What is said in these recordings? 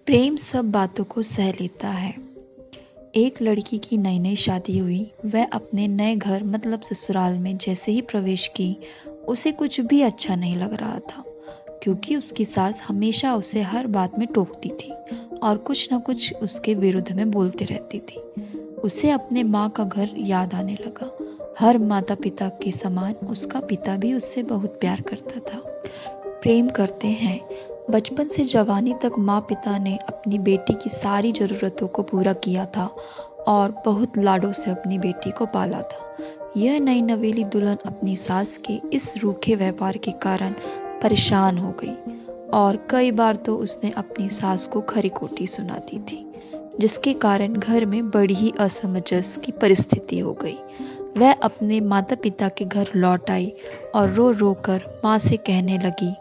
प्रेम सब बातों को सह लेता है। एक लड़की की नई नई शादी हुई। वह अपने नए घर मतलब ससुराल में जैसे ही प्रवेश की, उसे कुछ भी अच्छा नहीं लग रहा था, क्योंकि उसकी सास हमेशा उसे हर बात में टोकती थी और कुछ न कुछ उसके विरुद्ध में बोलती रहती थी। उसे अपने माँ का घर याद आने लगा। हर माता पिता के समान उसका पिता भी उससे बहुत प्यार करता था। प्रेम करते हैं। बचपन से जवानी तक माँ पिता ने अपनी बेटी की सारी ज़रूरतों को पूरा किया था और बहुत लाडों से अपनी बेटी को पाला था। यह नई नवेली दुल्हन अपनी सास के इस रूखे व्यवहार के कारण परेशान हो गई और कई बार तो उसने अपनी सास को खरी खोटी सुनाती थी, जिसके कारण घर में बड़ी ही असमंजस की परिस्थिति हो गई। वह अपने माता पिता के घर लौट आई और रो रो कर माँ से कहने लगी,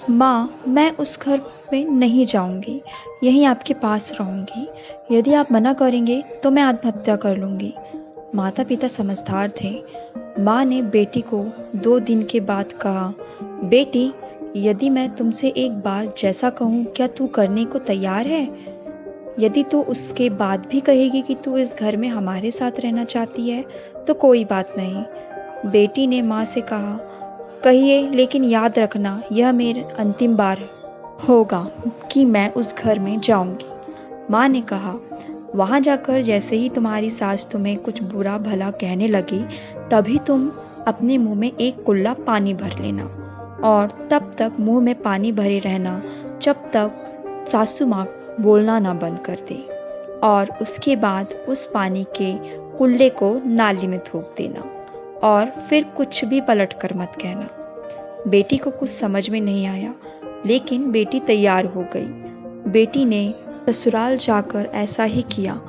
माँ, मैं उस घर में नहीं जाऊंगी, यहीं आपके पास रहूंगी। यदि आप मना करेंगे तो मैं आत्महत्या कर लूंगी। माता पिता समझदार थे। माँ ने बेटी को 2 दिन के बाद कहा, बेटी, यदि मैं तुमसे एक बार जैसा कहूँ क्या तू करने को तैयार है? यदि तू उसके बाद भी कहेगी कि तू इस घर में हमारे साथ रहना चाहती है तो कोई बात नहीं। बेटी ने माँ से कहा, कहिए, लेकिन याद रखना यह मेरी अंतिम बार होगा कि मैं उस घर में जाऊंगी। माँ ने कहा, वहाँ जाकर जैसे ही तुम्हारी सास तुम्हें कुछ बुरा भला कहने लगी, तभी तुम अपने मुंह में एक कुल्ला पानी भर लेना और तब तक मुंह में पानी भरे रहना जब तक सासू माँ बोलना ना बंद कर दे, और उसके बाद उस पानी के कुल्ले को नाली में थूक देना और फिर कुछ भी पलट कर मत कहना। बेटी को कुछ समझ में नहीं आया, लेकिन बेटी तैयार हो गई। बेटी ने ससुराल जाकर ऐसा ही किया।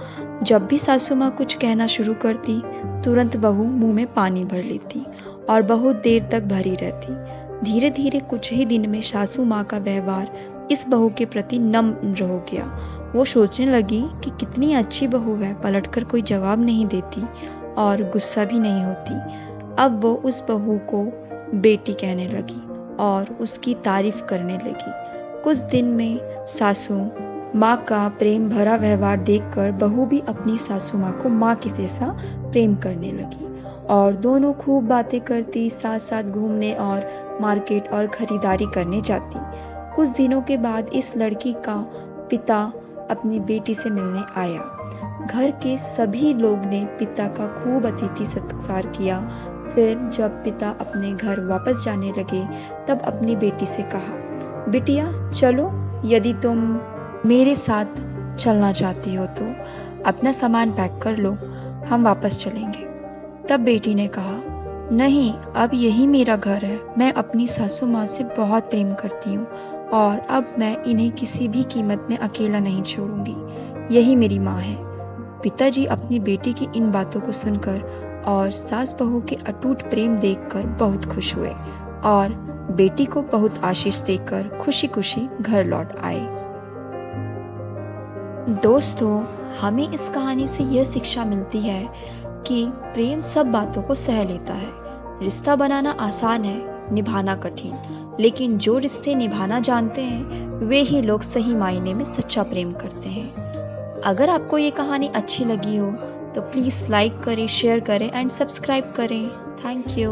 जब भी सासू माँ कुछ कहना शुरू करती, तुरंत बहू मुंह में पानी भर लेती और बहुत देर तक भरी रहती। धीरे धीरे कुछ ही दिन में सासू माँ का व्यवहार इस बहू के प्रति नम्र हो गया। वो सोचने लगी कि कितनी अच्छी बहू है, पलटकर कोई जवाब नहीं देती और गुस्सा भी नहीं होती। अब वो उस बहू को बेटी कहने लगी और उसकी तारीफ करने लगी। कुछ दिन में सासू माँ का प्रेम भरा व्यवहार देखकर बहू भी अपनी सासू माँ को माँ के जैसा प्रेम करने लगी और दोनों खूब बातें करती, साथ साथ घूमने और मार्केट और खरीदारी करने जाती। कुछ दिनों के बाद इस लड़की का पिता अपनी बेटी से मिलने आया। घर के सभी लोग ने पिता का खूब अतिथि सत्कार किया। फिर जब पिता अपने घर वापस जाने लगे, तब अपनी बेटी से कहा, बिटिया चलो, यदि तुम मेरे साथ चलना चाहती हो तो अपना सामान पैक कर लो, हम वापस चलेंगे। तब बेटी ने कहा, नहीं, अब यही मेरा घर है। मैं अपनी सासू माँ से बहुत प्रेम करती हूँ और अब मैं इन्हें किसी भी कीमत में अकेला नहीं छोड़ूंगी। यही मेरी माँ है। पिताजी अपनी बेटी की इन बातों को सुनकर और सास बहू के अटूट प्रेम देखकर बहुत खुश हुए और बेटी को बहुत आशीष देकर खुशी खुशी घर लौट आए। दोस्तों, हमें इस कहानी से यह शिक्षा मिलती है कि प्रेम सब बातों को सह लेता है। रिश्ता बनाना आसान है, निभाना कठिन, लेकिन जो रिश्ते निभाना जानते हैं वे ही लोग सही मायने में सच्चा प्रेम करते हैं। अगर आपको ये कहानी अच्छी लगी हो तो प्लीज़ लाइक करें, शेयर करें एंड सब्सक्राइब करें। Thank you.